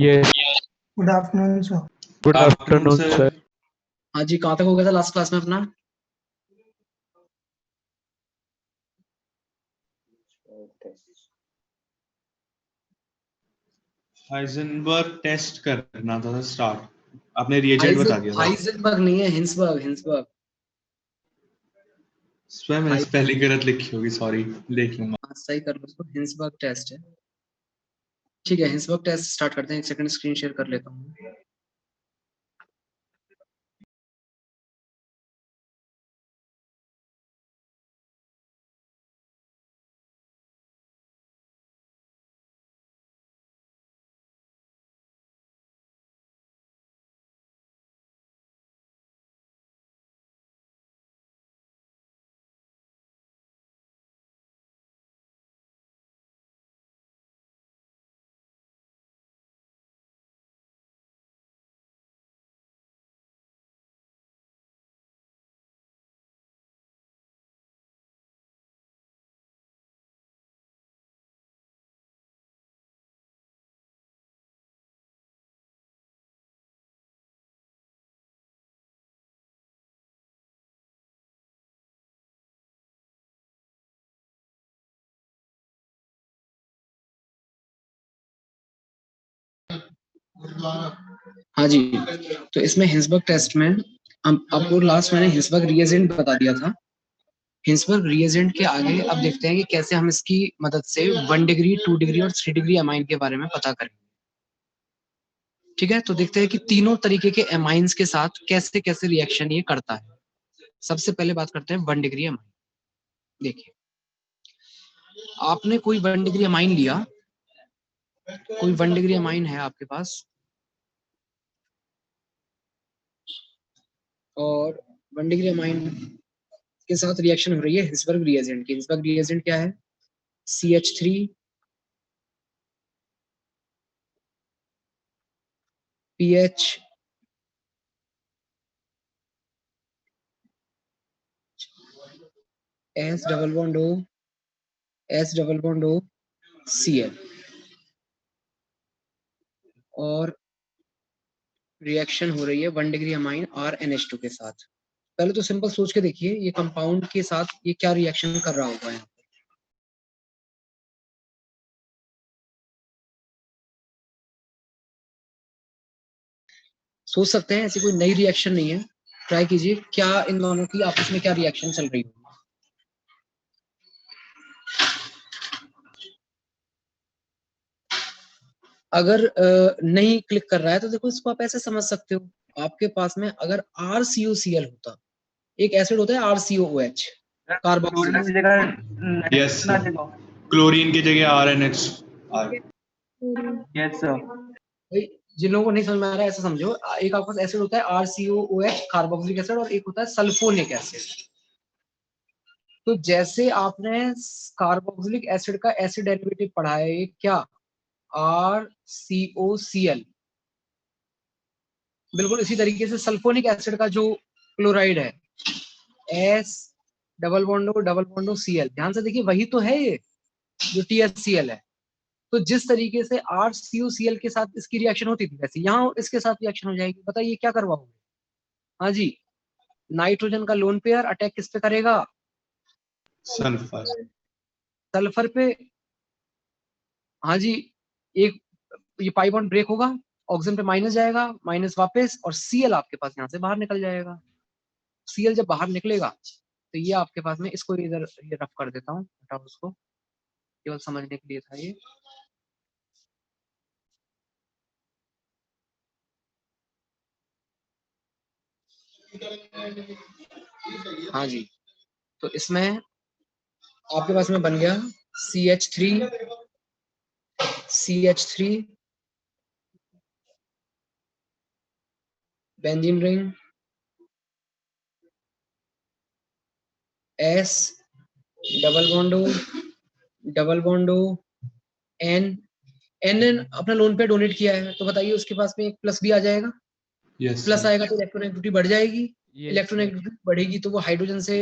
Yes, good afternoon sir. good afternoon, sir. हाँ जी, कहाँ तक हो गया था लास्ट क्लास में अपना? हाइजेनबर्ग टेस्ट करना था स्टार्ट। आपने रिएजेंट बता दिया था। हाइजेनबर्ग नहीं है, हिंसबर्ग। स्वयं मैंने स्पेलिंग गलत लिखी होगी, सॉरी, देख लूंगा। हाँ, सही कर लो उसको, हिंसबर्ग टेस्ट है। ठीक है, हिंसबर्ग टेस्ट स्टार्ट करते हैं। एक सेकंड स्क्रीन शेयर कर लेता हूँ। हाँ जी, तो इसमें हिंसबर्ग टेस्ट में आपको लास्ट मैंने हिंसबर्ग रिएजेंट बता दिया था। हिंसबर्ग रिएजेंट के आगे अब देखते हैं कि कैसे हम इसकी मदद से 1 डिग्री, 2 डिग्री और 3 डिग्री अमाइन के बारे में पता करेंगे। ठीक है, तो देखते हैं कि तीनों तरीके के एमाइंस के साथ कैसे कैसे रिएक्शन ये करता है। सबसे पहले बात करते हैं 1 डिग्री अमाइन। देखिए, आपने कोई 1 डिग्री अमाइन लिया, कोई 1 डिग्री अमाइन है आपके पास, और 1 डिग्री अमाइन के साथ रिएक्शन हो रही है हिंसबर्ग रिएजेंट की। हिंसबर्ग रिएजेंट क्या है? CH3 PH S double bond O S double bond O Cl, और रिएक्शन हो रही है 1 डिग्री अमाइन RNH2 के साथ। पहले तो सिंपल सोच के देखिए, ये कंपाउंड के साथ ये क्या रिएक्शन कर रहा होगा यहाँ। सोच सकते हैं, ऐसी कोई नई रिएक्शन नहीं है। ट्राई कीजिए, क्या इन दोनों की आपस में क्या रिएक्शन चल रही होगी। अगर नहीं क्लिक कर रहा है तो देखो, इसको आप ऐसे समझ सकते हो। आपके पास में अगर RCOCl होता, एक एसिड होता है RCOOH, कार्बोक्सिल, यस, क्लोरीन की जगह RNH। Yes sir. भाई जिन लोगों को नहीं समझ में आ रहा है ऐसा समझो, एक आपके पास एसिड होता है RCOOH कार्बोक्सिलिक एसिड, और एक होता है सल्फोनिक एसिड। तो जैसे आपने कार्बोक्सिलिक एसिड का एसिड डेरिवेटिव पढ़ा है, ये क्या, RCOCl, बिल्कुल इसी तरीके से सल्फोनिक एसिड का जो क्लोराइड है S डबल बॉन्डो Cl, ध्यान से देखिए, वही तो है ये जो THCl है। तो जिस तरीके से RCOCl के साथ इसकी रिएक्शन होती थी, वैसे यहाँ इसके साथ रिएक्शन हो जाएगी। बताइए क्या करवाओगे? हाँ जी, नाइट्रोजन का लोन पेयर अटैक किस पे करेगा? सल्फर। सल्फर पे। हाँ जी, एक ये पाई बॉन्ड ब्रेक होगा, ऑक्सीजन पे माइनस जाएगा, माइनस वापस, और Cl आपके पास यहाँ से बाहर निकल जाएगा। Cl जब बाहर निकलेगा तो ये आपके पास में, इसको इधर ये रफ कर देता हूँ, हटाओ उसको, केवल समझने के लिए था ये। हाँ जी, तो इसमें आपके पास में बन गया CH3 benzene ring, S double बॉन्डो N अपना लोन पे डोनेट किया है, तो बताइए उसके पास में एक प्लस भी आ जाएगा। यस, प्लस आएगा तो इलेक्ट्रोनेगेटिविटी बढ़ जाएगी। इलेक्ट्रोनेगेटिविटी बढ़ेगी तो वो हाइड्रोजन से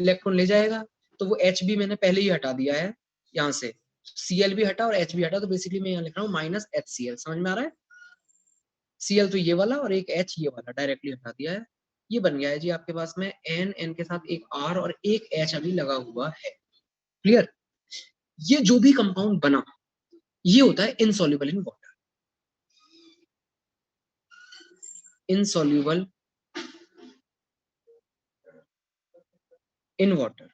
इलेक्ट्रॉन ले जाएगा, तो वो H भी मैंने पहले ही हटा दिया है यहाँ से। Cl भी हटा और H भी हटा, तो बेसिकली मैं यहाँ लिख रहा हूँ -HCl। समझ में आ रहा है? Cl तो ये वाला और एक H ये वाला डायरेक्टली हटा दिया है, ये बन गया है जी आपके पास में N के साथ एक R और एक H अभी लगा हुआ है। क्लियर? ये जो भी कंपाउंड बना ये होता है insoluble in water. Insoluble in water,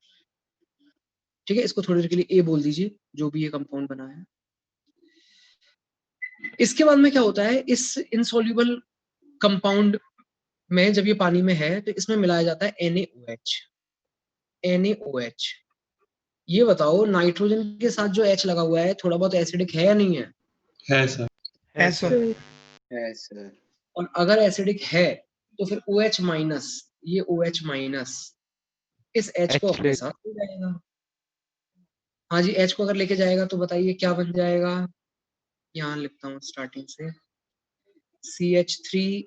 ठीक है। इसको थोड़ी देर के लिए A बोल दीजिए, जो भी ये कंपाउंड बना है। इसके बाद में क्या होता है, इस इनसॉल्युबल कंपाउंड में जब ये पानी में है तो इसमें मिलाया जाता है NaOH। NaOH, ये बताओ नाइट्रोजन के साथ जो H लगा हुआ है थोड़ा बहुत एसिडिक है या नहीं है? है सर। है सर। है सर। और अगर एसिडिक है तो फिर OH माइनस, ये OH माइनस इस H को अपने साथ ले जाएगा। हाँ जी, H को अगर लेके जाएगा तो बताइए क्या बन जाएगा। यहाँ लिखता हूँ स्टार्टिंग से, CH3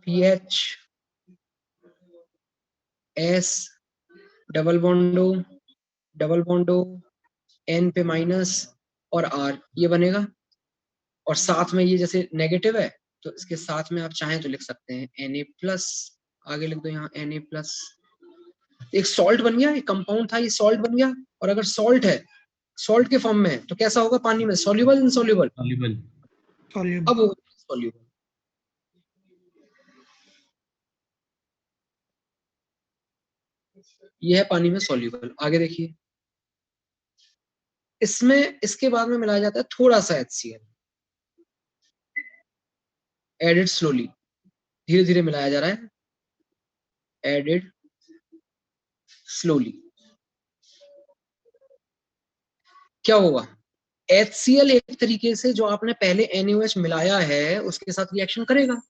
PH S डबल बॉन्डो N पे माइनस और R, ये बनेगा। और साथ में ये जैसे नेगेटिव है तो इसके साथ में आप चाहें तो लिख सकते हैं Na प्लस, आगे लिख दो यहाँ Na प्लस। एक सॉल्ट बन गया, एक कंपाउंड था ये सॉल्ट बन गया। और अगर सॉल्ट है, सॉल्ट के फॉर्म में है तो कैसा होगा पानी में? Soluble insoluble? सॉल्युबल। अब होगा सॉल्युबल। ये है पानी में सॉल्युबल। आगे देखिए, इसमें इसके बाद में मिलाया जाता है थोड़ा सा HCl, एडेड स्लोली, धीरे धीरे मिलाया जा रहा है, एडेड स्लोली। क्या होगा? HCl एक तरीके से जो आपने पहले NaOH मिलाया है उसके साथ रिएक्शन करेगा।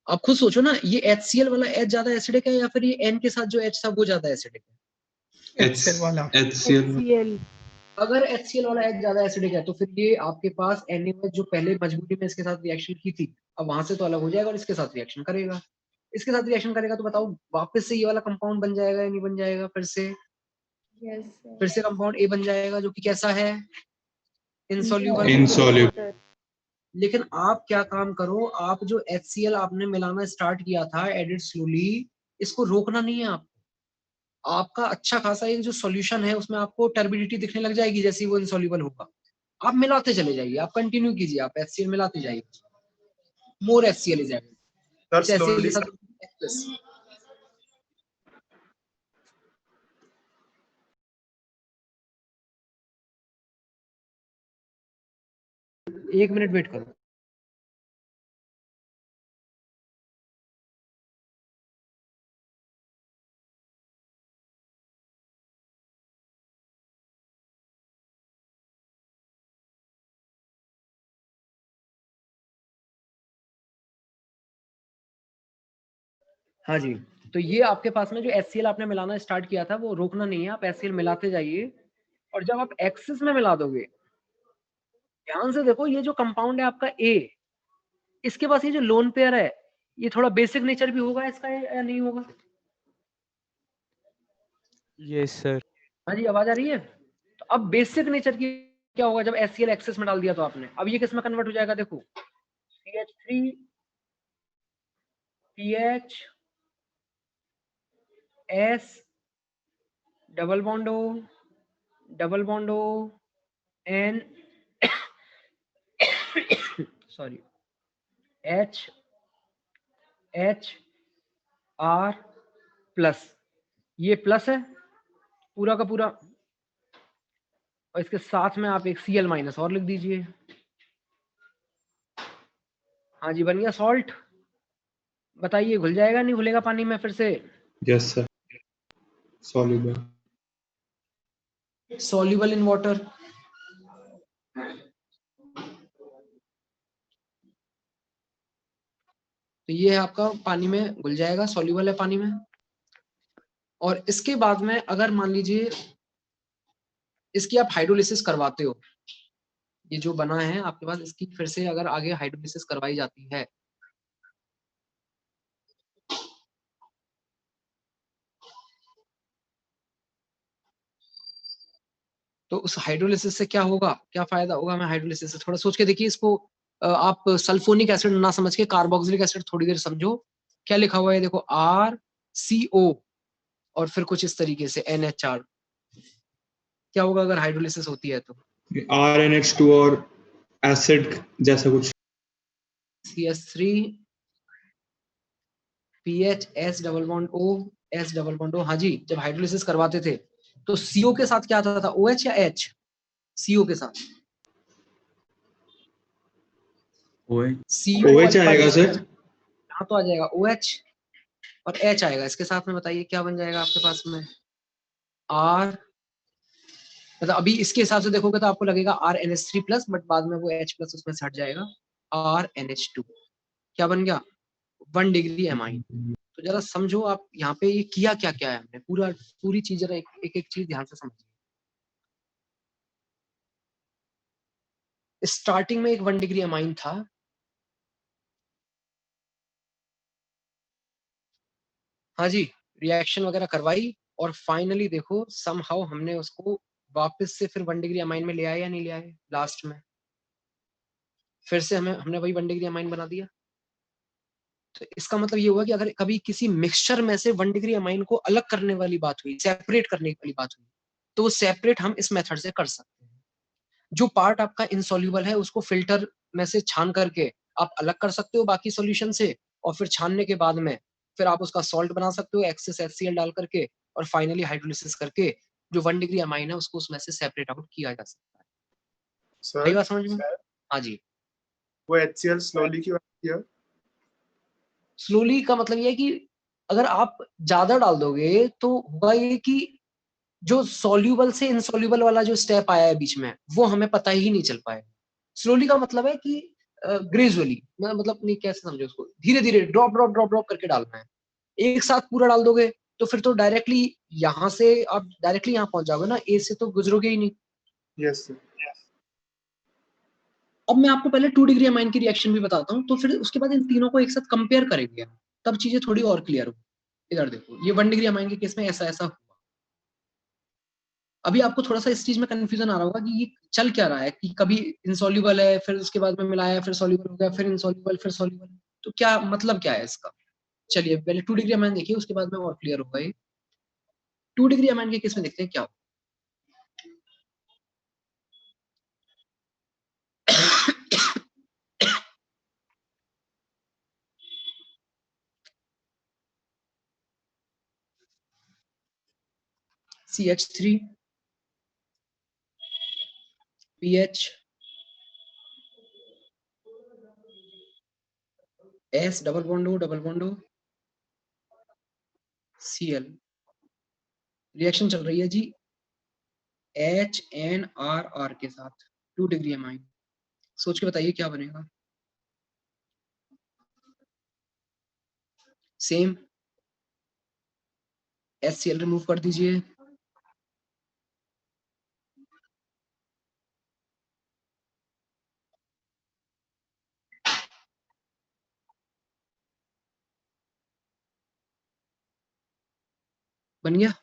आप खुद सोचो ना, ये HCl वाला H ज्यादा एसिडिक है या फिर ये N के साथ जो H था वो ज्यादा एसिडिक है? HCl वाला। HCl। अगर HCl वाला H ज्यादा एसिडिक है तो फिर ये आपके पास NaOH जो पहले मजबूरी में इसके साथ रिएक्शन की थी अब वहां से तो अलग हो जाएगा और इसके साथ रिएक्शन करेगा। इसके साथ रिएक्शन करेगा तो बताओ वापस से ये वाला कंपाउंड बन जाएगा या नहीं बन जाएगा? फिर से कंपाउंड A बन जाएगा जो कि कैसा है? इनसॉल्युबल। लेकिन आप क्या काम करो, आप जो HCl आपने मिलाना स्टार्ट किया था एडिड स्लोली, इसको रोकना नहीं है आपको। आपका अच्छा खासा एक जो सॉल्यूशन है उसमें आपको टर्बिडिटी दिखने लग जाएगी जैसे ही वो इनसॉल्युबल होगा। आप मिलाते चले जाइए, आप कंटिन्यू कीजिए, आप HCl मिलाते जाइए। मोर HCl इज एडेड। HCl के साथ एक मिनट वेट करो। हाँ जी, तो ये आपके पास में जो HCl आपने मिलाना स्टार्ट किया था वो रोकना नहीं है, आप HCl मिलाते जाइए। और जब आप एक्सिस में मिला दोगे, ध्यान से देखो, ये जो कंपाउंड है आपका A, इसके पास ये जो लोन पेयर है ये थोड़ा बेसिक नेचर भी होगा इसका या नहीं होगा? Yes sir. हाँ जी, आवाज आ रही है? तो अब बेसिक नेचर की क्या होगा जब HCl एक्सेस में डाल दिया तो आपने, अब ये किस में कन्वर्ट हो जाएगा? देखो, CH3 PH S डबल बॉन्डो N sorry H R plus, ये प्लस है पूरा का पूरा, और इसके साथ में आप एक Cl माइनस और लिख दीजिए। हाँ जी, बन गया सॉल्ट। बताइए घुल जाएगा नहीं घुलेगा पानी में फिर से? Yes sir, soluble. Soluble in water. तो ये है आपका पानी में घुल जाएगा, सॉल्युबल है पानी में। और इसके बाद में अगर मान लीजिए इसकी आप हाइड्रोलिसिस करवाते हो, ये जो बना है आपके पास, इसकी फिर से अगर आगे हाइड्रोलिसिस करवाई जाती है तो उस हाइड्रोलिसिस से क्या होगा, क्या फायदा होगा हमें हाइड्रोलिसिस से? थोड़ा सोच के देखिए इसको। आप सल्फोनिक एसिड ना समझ के कार्बोक्सिलिक एसिड थोड़ी देर समझो। क्या लिखा हुआ है देखो, RCO और फिर कुछ इस तरीके से NHR। क्या होगा अगर हाइड्रोलिसिस होती है तो? RNH2 और एसिड जैसा कुछ। CH3 PH S double bond O S double bond O। हाँ जी, जब हाइड्रोलिसिस करवाते थे तो CO के साथ क्या आता था, OH या H? CO के साथ CO OH आएगा अल्फा। सर। यहाँ तो आ जाएगा OH और H आएगा इसके साथ में। बताइए क्या बन जाएगा आपके पास में? R, मतलब अभी इसके हिसाब से देखोगे तो आपको लगेगा RNH3 प्लस, बट बाद में वो H प्लस उसमें से हट जाएगा, RNH2। क्या बन गया? 1 डिग्री एमाइन। तो जरा समझो आप यहाँ पे ये किया क्या क्या है हमने, पूरी चीज जरा एक एक चीज ध्यान से समझिए। स्टार्टिंग में एक 1 डिग्री एमाइन था, हाँ जी, रिएक्शन वगैरह करवाई और फाइनली देखो समहाउ हमने उसको वापस से फिर 1 डिग्री अमाइन में ले आए या नहीं ले आए? लास्ट में फिर से हमने वही 1 डिग्री अमाइन बना दिया। तो इसका मतलब ये हुआ कि अगर कभी किसी मिक्सचर में से 1 डिग्री अमाइन को अलग करने वाली बात हुई, सेपरेट करने वाली बात हुई, तो वो सेपरेट हम इस मेथड से कर सकते हैं। जो पार्ट आपका इनसॉल्युबल है उसको फिल्टर में से छान करके आप अलग कर सकते हो बाकी सॉल्यूशन से, और फिर छानने के बाद में फिर आप उसका सॉल्ट बना सकते हो एक्सेस HCl डाल करके, और फाइनली हाइड्रोलिसिस करके जो 1 डिग्री अमाइन है उसको उसमें से सेपरेट आउट किया जा सकता है। सर बात समझ में? हाँ जी। वो HCl स्लोली क्यों किया? स्लोली का मतलब ये है कि अगर आप ज्यादा डाल दोगे तो होगा ये कि जो सॉल्यूबल से इनसॉल्यूबल वाला जो स्टेप आया है बीच में, वो हमें पता ही नहीं चल पाएगा। स्लोली का मतलब है कि ग्रेजुअली, मतलब नहीं, कैसे समझो उसको, धीरे धीरे ड्रॉप ड्रॉप ड्रॉप ड्रॉप करके डालना है। एक साथ पूरा डाल दोगे तो फिर तो डायरेक्टली यहाँ से आप डायरेक्टली यहाँ पहुंच जाओगे ना, ए से तो गुजरोगे ही नहीं। Yes sir. अब मैं आपको पहले 2 डिग्री अमाइन की रिएक्शन भी बताता हूँ, तो फिर उसके बाद इन तीनों को एक साथ कंपेयर करेंगे, तब चीजें थोड़ी और क्लियर हो। इधर देखो, ये 1 डिग्री अमाइन के केस में ऐसा ऐसा हुआ। अभी आपको थोड़ा सा इस चीज में कंफ्यूजन आ रहा होगा कि ये चल क्या रहा है, कि कभी इनसॉल्युबल है फिर उसके बाद में मिलाया, फिर सॉल्युबल हो गया, फिर इनसॉल्युबल, फिर सॉल्युबल। तो क्या मतलब क्या है इसका? चलिए पहले 2 डिग्री अमाइन देखिए, उसके बाद में और क्लियर होगा ये। 2 डिग्री अमाइन के केस में देखते हैं क्या होगा। CH3 PH S double bond O Cl। Reaction चल रही है जी HNRR के साथ 2 डिग्री अमाइन। सोच के बताइए क्या बनेगा? सेम HCl रिमूव कर दीजिए, बन गया।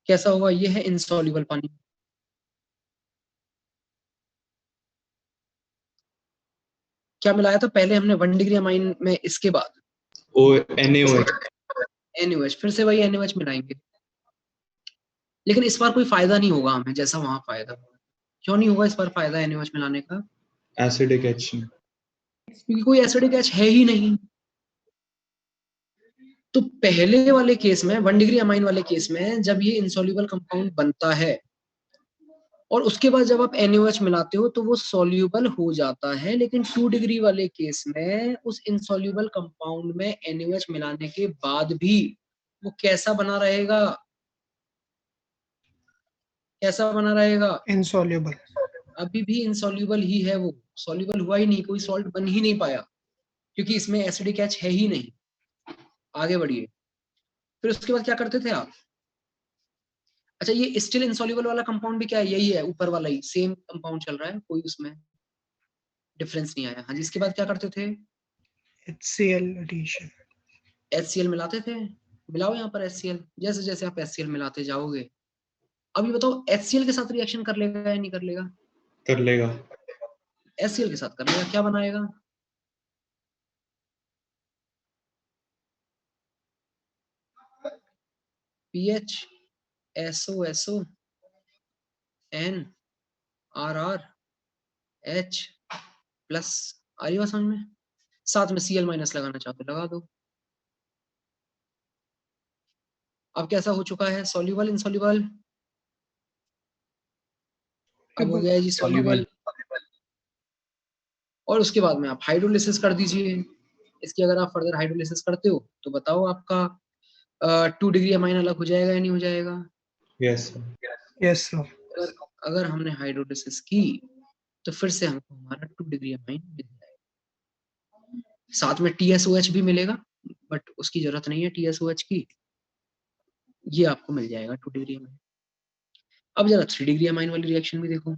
कैसा होगा? ये है इनसॉल्युबल पानी। क्या मिलाया था पहले हमने 1 डिग्री अमाइन में, इसके बाद NaOH। NaOH, फिर से वही NaOH मिलाएंगे, लेकिन इस बार कोई फायदा नहीं होगा हमें जैसा वहां फायदा हुआ। क्यों नहीं होगा इस बार फायदा NaOH मिलाने का? Acidic H। क्योंकि कोई एसिडिक H है ही नहीं। तो पहले वाले केस में 1 डिग्री अमाइन वाले केस में जब ये इनसॉल्युबल कंपाउंड बनता है और उसके बाद जब आप NaOH मिलाते हो तो वो सॉल्युबल हो जाता है, लेकिन 2 डिग्री वाले केस में उस इनसॉल्युबल कंपाउंड में NaOH मिलाने के बाद भी वो कैसा बना रहेगा? कैसा बना रहेगा? इनसॉल्युबल। अभी भी इनसॉल्युबल ही है, वो सॉल्युबल हुआ ही नहीं, कोई सॉल्ट बन ही नहीं पाया, क्योंकि इसमें एसिडिक H है ही नहीं। आगे बढ़िए, फिर उसके बाद क्या करते थे आप? अच्छा, ये स्टिल इनसॉल्युबल वाला कंपाउंड भी क्या है? यही है, ऊपर वाला ही सेम कंपाउंड चल रहा है, कोई उसमें डिफरेंस नहीं आया। हाँ जी, इसके बाद क्या करते थे? HCl addition. HCl मिलाते थे। मिलाओ यहाँ पर HCl, जैसे जैसे आप HCl मिलाते जाओगे अब ये बताओ HCl के साथ रिएक्शन कर लेगा या नहीं कर लेगा? कर लेगा। HCl के साथ कर लेगा, क्या बनाएगा? PH SO N RR H plus, आ रही बात समझ में? साथ में Cl माइनस लगाना चाहते हो लगा दो। अब कैसा हो चुका है? Soluble insoluble? अब हो गया है जी सॉल्युबल। और उसके बाद में आप हाइड्रोलिसिस कर दीजिए। इसकी अगर आप फर्दर हाइड्रोलिसिस करते हो तो बताओ आपका 2 डिग्री अमाइन अलग हो जाएगा या नहीं हो जाएगा? Yes sir. Yes, sir. अगर हमने हाइड्रोलिसिस की तो फिर से हमको हमारा 2 डिग्री अमाइन मिल जाएगा। साथ में TSOH भी मिलेगा, बट उसकी जरूरत नहीं है TSOH की, ये आपको मिल जाएगा 2 डिग्री अमाइन। अब जरा 3 डिग्री अमाइन वाली रिएक्शन भी देखो,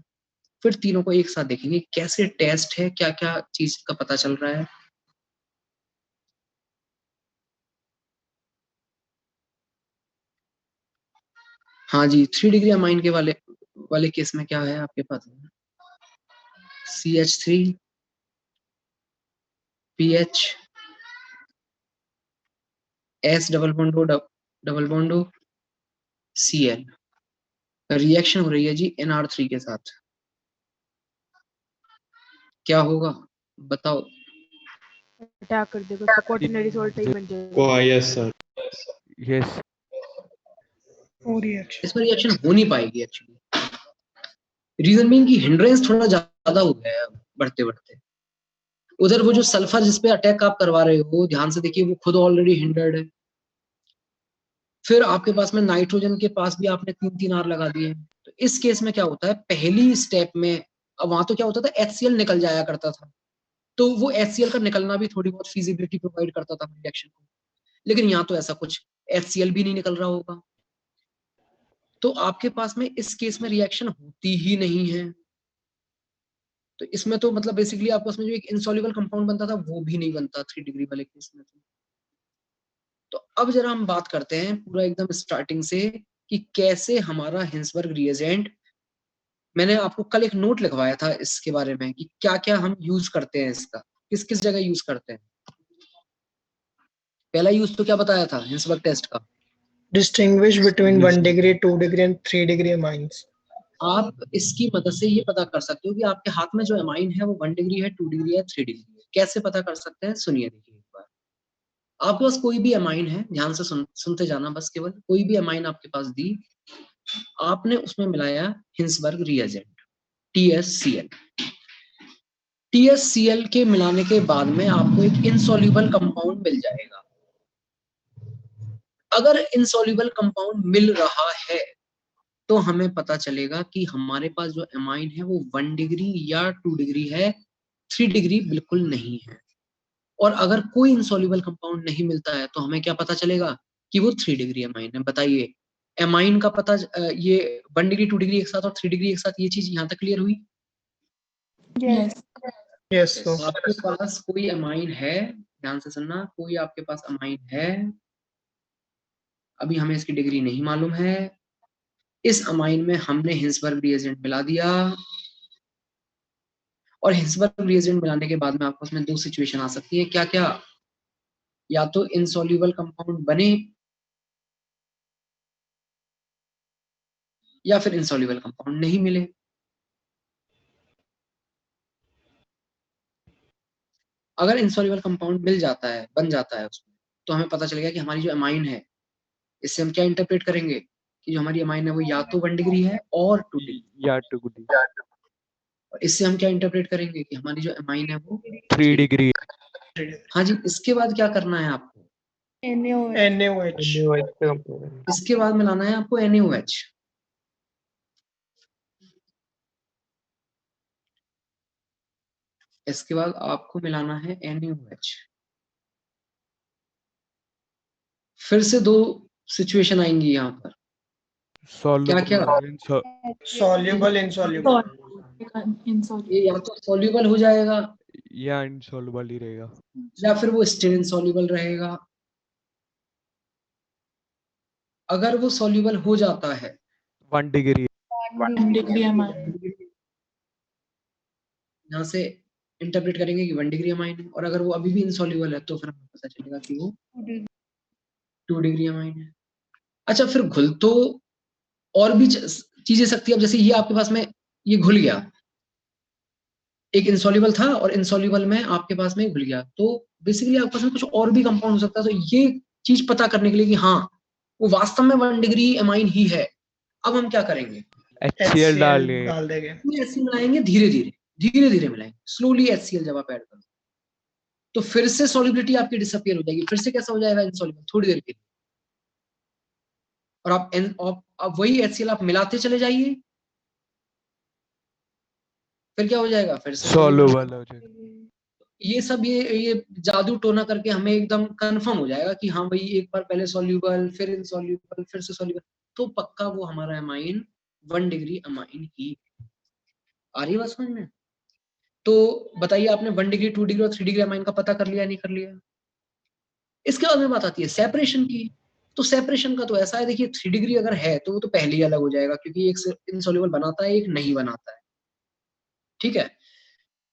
फिर तीनों को एक साथ देखेंगे कैसे टेस्ट है, क्या क्या चीज का पता चल रहा है। हाँ जी, 3 डिग्री अमाइन के वाले केस में क्या है आपके पास? CH3 PH S double बॉन्डो Cl, reaction हो रही है जी NR3 के साथ। क्या होगा बताओ? अटैक कर देगा तो क्वाटरनरी सॉल्ट ही बन जाएगा। Yes sir. Yes. O reaction. इसमें रिएक्शन हो नहीं पाएगी एक्चुअली। रीजन बीइंग की हिंड्रेंस थोड़ा ज्यादा हो गया है बढ़ते बढ़ते। उधर वो जो सल्फर जिसपे अटैक आप करवा रहे हो, ध्यान से देखिए, वो खुद ऑलरेडी हिंडर्ड है। फिर आपके पास में नाइट्रोजन के पास भी आपने 3 R लगा दिए। तो इस केस में क्या होता है, पहली स्टेप में, अब वहां तो क्या होता था, HCl निकल जाया करता था, तो वो HCl का निकलना भी थोड़ी बहुत फिजिबिलिटी प्रोवाइड करता था रिएक्शन को। लेकिन यहाँ तो ऐसा कुछ HCl भी नहीं निकल रहा होगा, तो आपके पास में इस केस में रिएक्शन होती ही नहीं है। तो इसमें तो मतलब बेसिकली आपको उसमें जो एक इनसॉल्युबल कंपाउंड बनता था वो भी नहीं बनता 3 डिग्री वाले केस में। तो अब जरा हम बात करते हैं पूरा एकदम स्टार्टिंग से कि कैसे हमारा हिंसबर्ग रिएजेंट, मैंने आपको कल एक नोट लिखवाया था इसके बारे में कि क्या क्या हम यूज करते हैं, इसका किस किस जगह यूज करते हैं। पहला यूज तो क्या बताया था हिंसबर्ग टेस्ट का? Distinguish between 1 degree, 2 degree and 3 degree amines. आप इसकी मदद से ये पता कर सकते हो कि आपके हाथ में जो अमाइन है वो 1 डिग्री है, 2 डिग्री है, 3 डिग्री है। कैसे पता कर सकते हैं, सुनिए देखिए एक बार। आपके पास कोई भी अमाइन है, ध्यान से सुनते जाना बस, केवल कोई भी अमाइन आपके पास दी, आपने उसमें मिलाया हिंसबर्ग रिएजेंट TSCl। TSCl के मिलाने के बाद में आपको एक इनसॉल्युबल कंपाउंड मिल जाएगा। अगर इनसॉल्युबल कंपाउंड मिल रहा है तो हमें पता चलेगा कि हमारे पास जो अमाइन है वो 1 डिग्री या 2 डिग्री है, 3 डिग्री बिल्कुल नहीं है। और अगर कोई इनसॉल्युबल कंपाउंड नहीं मिलता है तो हमें क्या पता चलेगा कि वो 3 डिग्री अमाइन है। बताइए, अमाइन का पता, ये 1 डिग्री 2 डिग्री एक साथ और 3 डिग्री एक साथ, ये चीज यहाँ तक क्लियर हुई? Yes, sir. आपके पास कोई अमाइन है, ध्यान से सुनना, कोई आपके पास अमाइन है, अभी हमें इसकी डिग्री नहीं मालूम है, इस अमाइन में हमने हिंसबर्ग रिएजेंट मिला दिया, और हिंसबर्ग रिएजेंट मिलाने के बाद में आपको उसमें 2 सिचुएशन आ सकती है। क्या क्या? या तो इनसॉल्युबल कंपाउंड बने या फिर इनसॉल्युबल कंपाउंड नहीं मिले। अगर इनसॉल्युबल कंपाउंड मिल जाता है, बन जाता है उसमें, तो हमें पता चलेगा कि हमारी जो अमाइन है, इससे हम क्या इंटरप्रेट करेंगे कि जो हमारी अमाइन है वो या तो 1 डिग्री है और 2 डिग्री, या 2 डिग्री। और इससे हम क्या इंटरप्रेट करेंगे कि हमारी जो अमाइन है वो 3 डिग्री। हाँ जी। इसके बाद क्या करना है आपको? NaOH. इसके बाद मिलाना है आपको NaOH। इसके बाद आपको मिलाना है NaOH। फिर से 2 सिचुएशन आएंगी यहाँ पर। क्या क्या? Soluble, insoluble. ये या तो सॉल्युबल हो जाएगा या इनसॉल्युबल ही रहेगा। या फिर वो स्टिल इनसॉल्युबल रहेगा। अगर वो सॉल्युबल हो जाता है 1 डिग्री। 1 degree amine. यहाँ से इंटरप्रेट करेंगे कि 1 डिग्री अमाइन है, और अगर वो अभी भी इनसॉल्युबल है तो फिर हमें पता चलेगा कि वो 2 डिग्री अमाइन है। अच्छा, फिर घुल तो और भी चीजें सकती है। अब जैसे ये आपके पास में ये घुल गया, एक इनसॉल्युबल था और इनसॉल्युबल में आपके पास में घुल गया, तो बेसिकली आपके पास में कुछ और भी कंपाउंड हो सकता है। तो ये चीज पता करने के लिए कि हाँ वो वास्तव में 1 डिग्री अमाइन ही है, अब हम क्या करेंगे, HCl डाल लिए। डाल देंगे। HCl मिलाएंगे, धीरे धीरे मिलाएंगे, स्लोली HCl जब आप ऐड करोगे तो फिर से सॉल्युबिलिटी आपकी डिसअपियर हो जाएगी, फिर से कैसा हो जाएगा इनसॉल्युबल थोड़ी देर के लिए, और आप वही HCl आप मिलाते चले जाइए, फिर क्या हो जाएगा, फिर से soluble। सॉल्युबल हो जाएगा। ये सब ये जादू टोना करके हमें एकदम कंफर्म हो जाएगा कि हाँ भाई एक बार पहले सॉल्युबल फिर इनसॉल्युबल फिर से सॉल्युबल, तो पक्का वो हमारा अमाइन 1 डिग्री अमाइन ही। आ रही है बात समझ में? तो बताइए, आपने 1 डिग्री 2 डिग्री और 3 डिग्री अमाइन का पता कर लिया नहीं कर लिया? इसके बाद में बात आती है सेपरेशन की। तो सेपरेशन का तो ऐसा है, देखिए 3 डिग्री अगर है तो वो तो पहले ही अलग हो जाएगा, क्योंकि एक इनसॉल्युबल बनाता है एक नहीं बनाता है, ठीक है।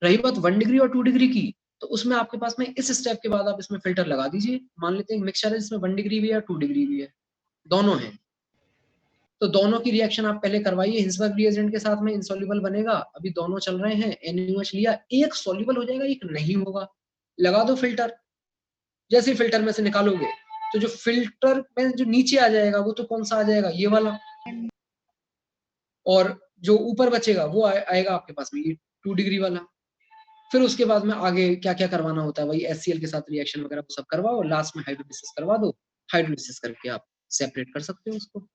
रही बात 1 डिग्री और 2 डिग्री की, तो उसमें आपके पास में इस स्टेप के बाद आप इसमें फिल्टर लगा दीजिए। मान लेते हैं मिक्सचर है जिसमें 1 डिग्री भी है 2 डिग्री भी है, दोनों है, तो दोनों की रिएक्शन आप पहले करवाइए हिंसबर्ग रिएजेंट के साथ में, इनसॉल्युबल बनेगा, अभी दोनों चल रहे हैं, NaOH लिया, एक सॉल्युबल हो जाएगा एक नहीं होगा, लगा दो फिल्टर। जैसे फिल्टर में से निकालोगे तो जो फिल्टर में जो नीचे आ जाएगा वो तो कौन सा आ जाएगा, ये वाला, और जो ऊपर बचेगा वो आएगा आपके पास में ये 2 डिग्री वाला। फिर उसके बाद में आगे क्या क्या करवाना होता है, वही HCl के साथ रिएक्शन वगैरह वो सब करवाओ, लास्ट में हाइड्रोलिसिस करवा दो, हाइड्रोलिसिस करके आप सेपरेट कर सकते हो उसको।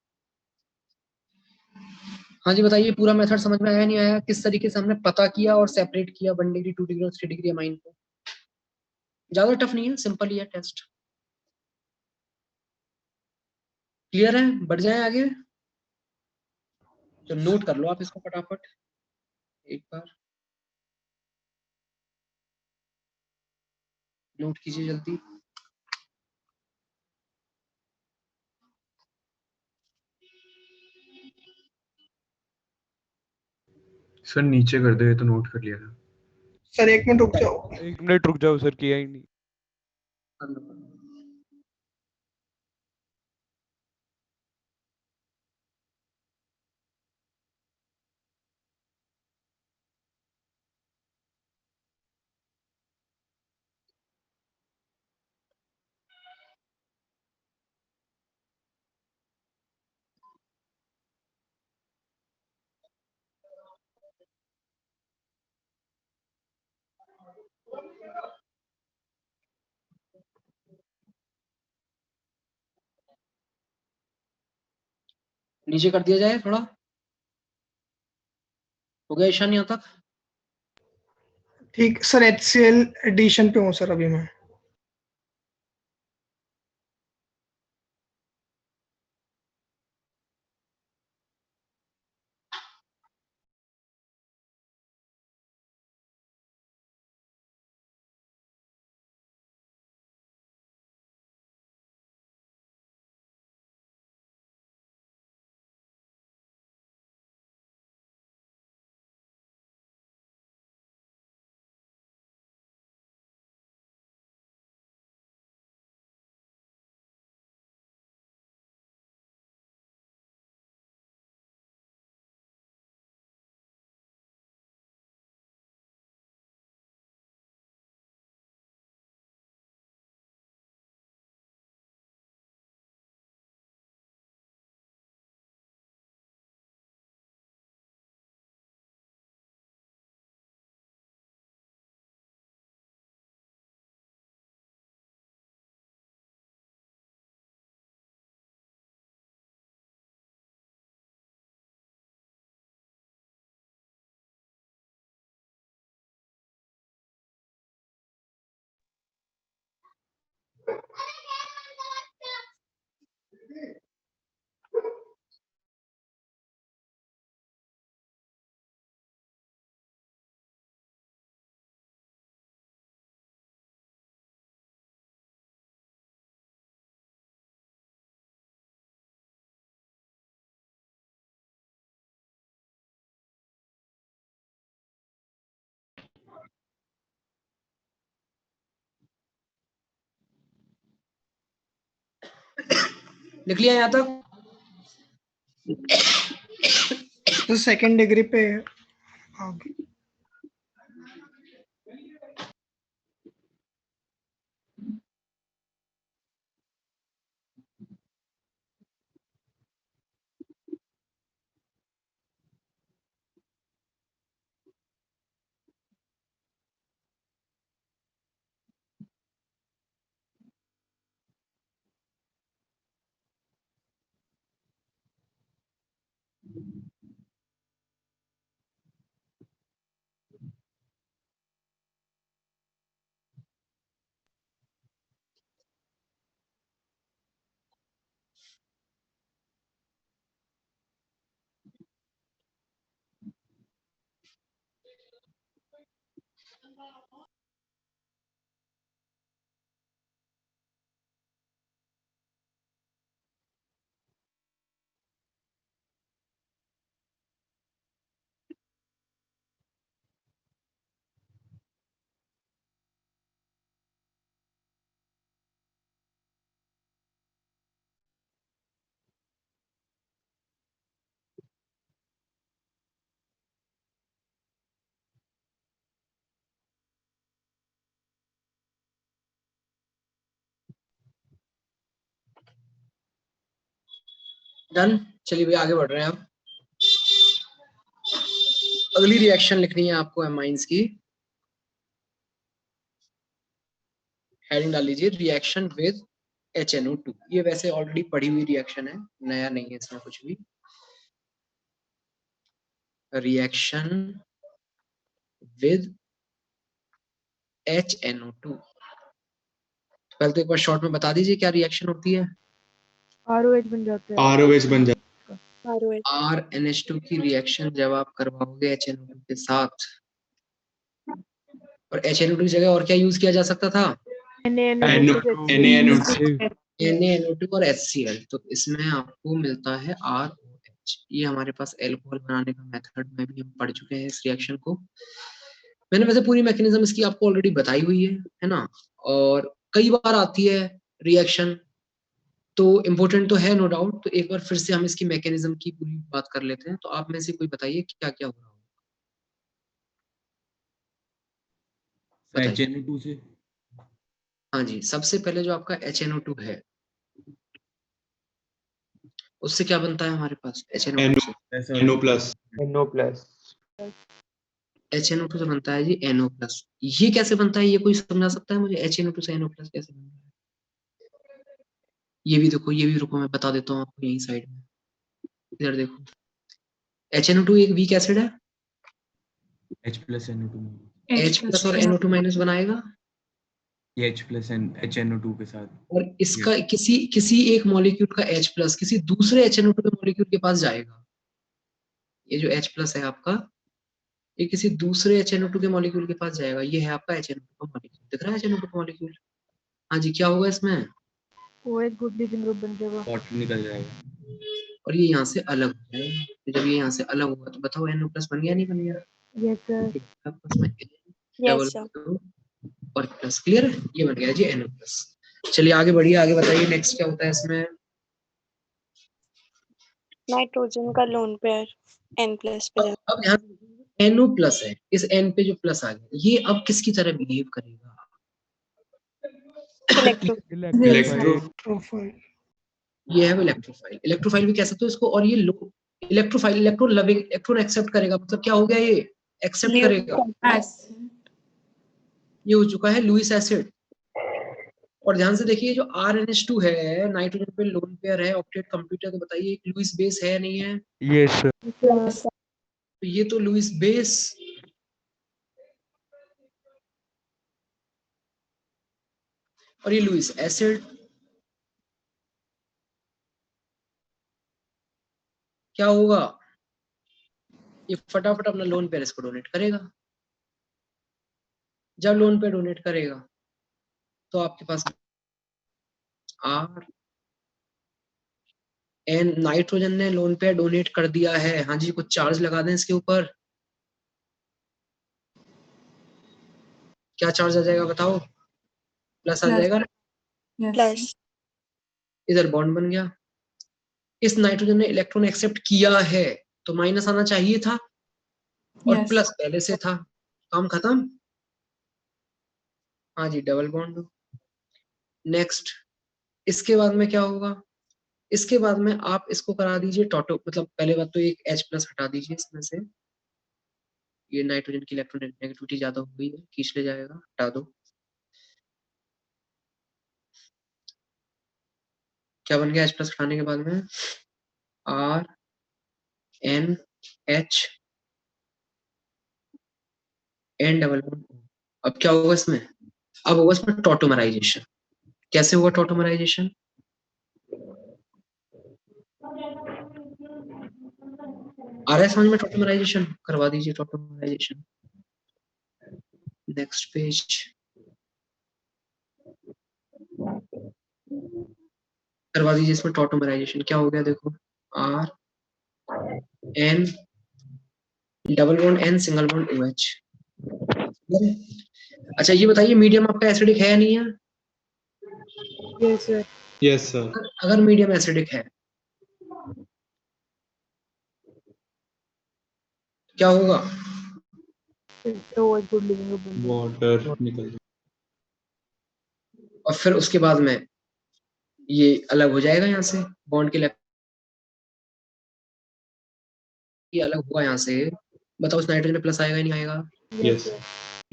हाँ जी बताइए, पूरा मेथड समझ में आया नहीं आया, किस तरीके से हमने पता किया और सेपरेट किया 1 डिग्री 2 डिग्री और 3 डिग्री अमाइन को? ज्यादा टफ नहीं है, सिंपल ही है टेस्ट। क्लियर है? बढ़ जाए आगे, तो नोट कर लो आप इसको फटाफट एक बार, नोट कीजिए जल्दी। सर नीचे कर दो, ये तो नोट कर लिया था। सर 1 मिनट रुक जाओ। 1 मिनट रुक जाओ सर, किया ही नहीं। कर लो। नीचे कर दिया जाए थोड़ा, हो गया ईशान यहाँ तक? ठीक सर, HCl एडिशन पे हूँ सर अभी मैं। लिख लिया यहाँ तक? तो सेकंड डिग्री पे आगे। डन। चलिए भैया आगे बढ़ रहे हैं अब। अगली रिएक्शन लिखनी है आपको एमाइंस की। हेडिंग डाल लीजिए रिएक्शन विद HNO2। ये वैसे ऑलरेडी पढ़ी हुई रिएक्शन है, नया नहीं है इसमें कुछ भी। Reaction with HNO2। पहले तो एक बार शॉर्ट में बता दीजिए क्या रिएक्शन होती है। ROH बन जाता है। ROH बन जाता RNH2 की रिएक्शन जब आप करवाओगे HNO2 के साथ, और HNO2 की जगह और क्या यूज किया जा सकता था? NaNO2 और HCl। तो इसमें आपको मिलता है ROH। ये हमारे पास एल्कोहल बनाने का मेथड में भी हम पढ़ चुके हैं इस रिएक्शन को। मैंने वैसे पूरी मैकेनिज्म इसकी आपको ऑलरेडी बताई हुई है ना, और कई बार आती है रिएक्शन, तो इम्पोर्टेंट तो है नो डाउट। तो एक बार फिर से हम इसकी मैकेनिज्म की पूरी बात कर लेते हैं। तो आप में से कोई बताइए क्या क्या हो रहा होगा। HNO2 से। हाँ जी, सबसे पहले जो आपका HNO2 है उससे क्या बनता है हमारे पास? HNO2 से NO+। HNO2 से बनता है जी NO+। ये कैसे बनता है, ये कोई समझा सकता है मुझे? HNO2 से NO+ कैसे बनता है? ये भी देखो, ये भी रुको मैं बता देता हूँ आपको यहीं साइड में। इधर देखो, HNO2 एक वीक एसिड है। H+NO2। H+ और NO2 माइनस बनाएगा, ये H+HNO2 के साथ। और इसका किसी एक मॉलिक्यूल का H+ किसी दूसरे HNO2 के मॉलिक्यूल के पास जाएगा। ये जो H+ है आपका, ये किसी दूसरे HNO2 के मॉलिक्यूल के पास जाएगा। ये है आपका HNO2 का मॉलिक्यूल, दिख रहा है HNO2 का मॉलिक्यूल? हाँ जी, क्या होगा इसमें? OH गुड लीविंग ग्रुप बन जाएगा। वाटर निकल जाएगा और ये यहाँ से अलग हो जाएगा। तो जब ये यहाँ से अलग होगा तो बताओ NO+ बन गया नहीं बन गया? Yes sir. आपस में डबल और प्लस, क्लियर है? ये बन गया जी NO+। चलिए आगे बढ़िए, आगे बताइए नेक्स्ट क्या होता है इसमें। नाइट्रोजन का लोन पेयर N+ पे जाता अब यहाँ NO+ है, इस N पे जो प्लस आ गया, ये अब किसकी तरह बिहेव करेगा? है। इलेक्ट्रोफाइल। ये है वो इलेक्ट्रोफाइल। इलेक्ट्रोफाइल भी कह सकते हो इसको। और ये electrophile, electron loving, electron accept करेगा। मतलब क्या हो गया, ये एक्सेप्ट करेगा। ये हो चुका है लुईस एसिड। और ध्यान से देखिए, जो RNH2 है, नाइट्रोजन पे लोन पेयर है, ऑक्टेट कंप्यूटर, तो बताइए एक लुईस बेस है नहीं है? Yes sir. तो ये तो लुईस बेस, और ये लुईस एसिड। क्या होगा, ये फटाफट अपना लोन पेयर इसको डोनेट करेगा। जब लोन पेयर डोनेट करेगा तो आपके पास R N, नाइट्रोजन ने लोन पेयर डोनेट कर दिया है। हाँ जी, कुछ चार्ज लगा दें इसके ऊपर। क्या चार्ज आ जाएगा बताओ? प्लस आ जाएगा। प्लस इधर बॉन्ड बन गया। इस नाइट्रोजन ने इलेक्ट्रॉन एक्सेप्ट किया है तो माइनस आना चाहिए था और Yes. प्लस पहले से था। काम खत्म। हाँ जी, डबल बॉन्ड। नेक्स्ट, इसके बाद में क्या होगा? इसके बाद में आप इसको करा दीजिए टोटो, मतलब पहले बात तो एक H प्लस हटा दीजिए इसमें से। ये नाइट्रोजन की इलेक्ट्रॉन नेगेटिविटी ज्यादा हो गई है, खींच ले जाएगा, हटा दो। क्या बन गया H प्लस हटाने के बाद में? R N H N double bond. अब क्या होगा इसमें? अब होगा इसमें टॉटोमराइजेशन। कैसे होगा टॉटोमराइजेशन? आ रहा है समझ में? टॉटोमराइजेशन करवा दीजिए, टॉटोमराइजेशन। Next page. करवा दीजिए इसमें टॉटोमराइजेशन। क्या हो गया देखो, R N double bond N single bond OH। अच्छा ये बताइए, मीडियम आपका एसिडिक है या नहीं है? Yes sir. Yes sir. अगर मीडियम एसिडिक है क्या होगा? तो गुड लिविंग बन वाटर निकल जाए। और फिर उसके बाद में ये अलग हो जाएगा यहाँ से, बॉन्ड के ये अलग हुआ यहाँ से। बताओ उस नाइट्रोजन में प्लस आएगा नहीं आएगा? यस।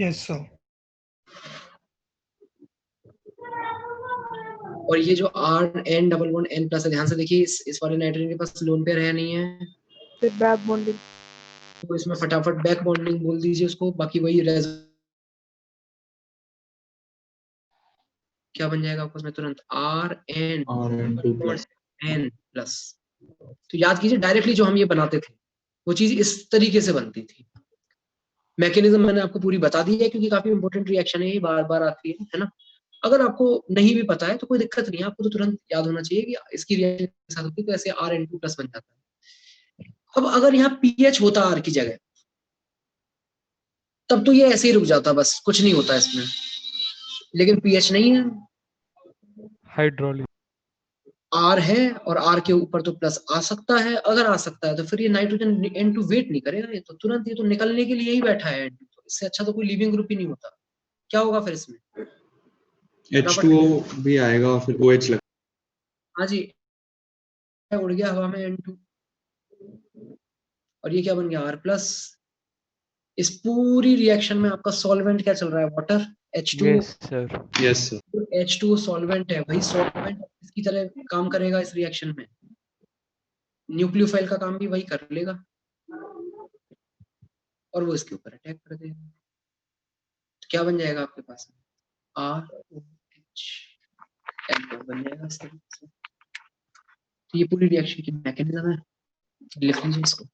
Yes sir. और ये जो R N double bond N plus है, ध्यान से देखिए, इस वाले नाइट्रोजन के पास लोन पेयर है नहीं है? फिर बैक बॉन्डिंग। तो इसमें फटाफट बैक बॉन्डिंग बोल दीजिए उसको। बाकी वही क्या बन जाएगा आपको उसमें तुरंत? R N Rn2 plus. N plus. तो याद कीजिए, डायरेक्टली जो हम ये बनाते थे वो चीज इस तरीके से बनती थी। मैकेनिज्म मैंने आपको पूरी बता दी है क्योंकि काफी इंपॉर्टेंट रिएक्शन है, ये बार बार आती है ना। अगर आपको नहीं भी पता है तो कोई दिक्कत नहीं है, आपको तो तुरंत याद होना चाहिए कि इसकी रिएक्शन के साथ होती है, तो ऐसे Rn2 प्लस बन जाता है। अब अगर यहाँ पीएच होता R की जगह, तब तो ये ऐसे ही रुक जाता, बस कुछ नहीं होता इसमें। लेकिन पीएच नहीं है, हाइड्रोलिक। R है और R के ऊपर तो प्लस आ सकता है। अगर आ सकता है तो फिर ये नाइट्रोजन N2 वेट नहीं करेगा, ये तो तुरंत ये तो निकलने के लिए ही बैठा है N2। तो इससे अच्छा तो कोई लिविंग ग्रुप ही नहीं होता। क्या होगा फिर इसमें? H2O भी आएगा और फिर OH लग। हाँ जी, उड़ गया हवा में N2 और ये क्या बन गया R प्लस। इस पूरी रिएक्शन में आपका सॉल्वेंट क्या चल रहा है? Water, H2O। Yes sir. Yes sir. H2O solvent है, वही सॉल्वेंट इसकी तरह काम करेगा इस रिएक्शन में। न्यूक्लियोफाइल का काम भी वही कर लेगा और वो इसके ऊपर अटैक कर देगा। तो क्या बन जाएगा आपके पास? ROH N बन जाएगा इस तरीके से। तो ये पूरी रिएक्शन की मैकेनिज्म है, लिख लीजिए इसको।